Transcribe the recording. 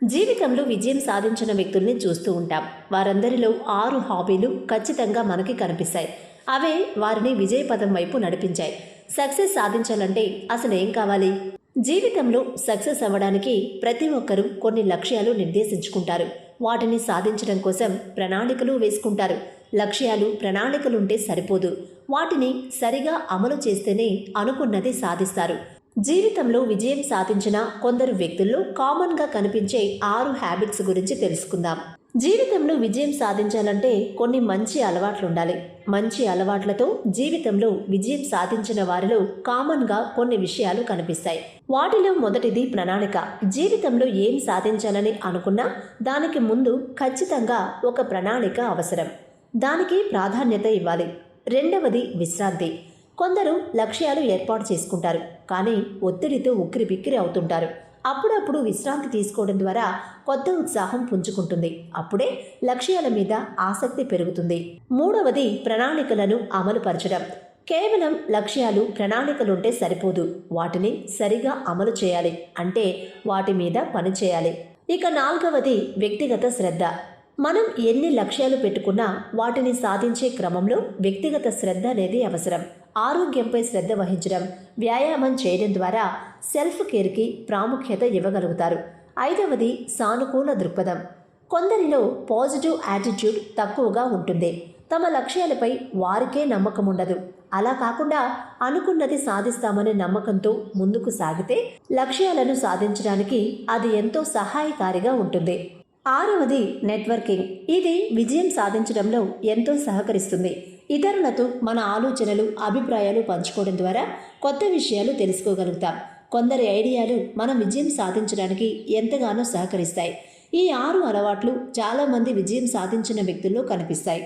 జీవితంలో విజయం సాధించిన వ్యక్తుల్ని చూస్తూ ఉంటాం. వారందరిలో 6 హాబీలు ఖచ్చితంగా మనకి కనిపిస్తాయి. అవే వారిని విజయపథం వైపు నడిపించాయి. సక్సెస్ సాధించాలంటే అసలు ఏం కావాలి? జీవితంలో సక్సెస్ అవ్వడానికి ప్రతి ఒక్కరూ కొన్ని లక్ష్యాలు నిర్దేశించుకుంటారు. వాటిని సాధించడం కోసం ప్రణాళికలు వేసుకుంటారు. లక్ష్యాలు, ప్రణాళికలుంటే సరిపోదు. వాటిని సరిగా అమలు చేస్తేనే అనుకున్నది సాధిస్తారు. జీవితంలో విజయం సాధించిన కొందరు వ్యక్తుల్లో కామన్గా కనిపించే 6 హ్యాబిట్స్ గురించి తెలుసుకుందాం. జీవితంలో విజయం సాధించాలంటే కొన్ని మంచి అలవాట్లు ఉండాలి. మంచి అలవాట్లతో జీవితంలో విజయం సాధించిన వారిలో కామన్గా కొన్ని విషయాలు కనిపిస్తాయి. వాటిలో మొదటిది ప్రణాళిక. జీవితంలో ఏం సాధించాలని అనుకున్నా దానికి ముందు ఖచ్చితంగా ఒక ప్రణాళిక అవసరం. దానికి ప్రాధాన్యత ఇవ్వాలి. రెండవది విశ్రాంతి. కొందరు లక్ష్యాలు ఏర్పాటు చేసుకుంటారు, కానీ ఒత్తిడితో ఉక్కిరిబిక్కిరి అవుతుంటారు. అప్పుడప్పుడు విశ్రాంతి తీసుకోవడం ద్వారా కొత్త ఉత్సాహం పుంజుకుంటుంది. అప్పుడే లక్ష్యాల మీద ఆసక్తి పెరుగుతుంది. మూడవది ప్రణాళికలను అమలుపరచడం. కేవలం లక్ష్యాలు, ప్రణాళికలుంటే సరిపోదు. వాటిని సరిగా అమలు చేయాలి. అంటే వాటి మీద పని చేయాలి. ఇక నాలుగవది వ్యక్తిగత శ్రద్ధ. మనం ఎన్ని లక్ష్యాలు పెట్టుకున్నా వాటిని సాధించే క్రమంలో వ్యక్తిగత శ్రద్ధ అనేది అవసరం. ఆరోగ్యంపై శ్రద్ధ వహించడం, వ్యాయామం చేయడం ద్వారా సెల్ఫ్ కేర్కి ప్రాముఖ్యత ఇవ్వగలుగుతారు. ఐదవది సానుకూల దృక్పథం. కొందరిలో పాజిటివ్ యాటిట్యూడ్ తక్కువగా ఉంటుంది. తమ లక్ష్యాలపై వారికే నమ్మకం ఉండదు. అలా కాకుండా అనుకున్నది సాధిస్తామనే నమ్మకంతో ముందుకు సాగితే లక్ష్యాలను సాధించడానికి అది ఎంతో సహాయకారిగా ఉంటుంది. ఆరవది నెట్వర్కింగ్. ఇది విజయం సాధించడంలో ఎంతో సహకరిస్తుంది. ఇతరులతో మన ఆలోచనలు, అభిప్రాయాలు పంచుకోవడం ద్వారా కొత్త విషయాలు తెలుసుకోగలుగుతాం. కొందరి ఐడియాలు మన విజయం సాధించడానికి ఎంతగానో సహకరిస్తాయి. ఈ 6 అలవాట్లు చాలామంది విజయం సాధించిన వ్యక్తుల్లో కనిపిస్తాయి.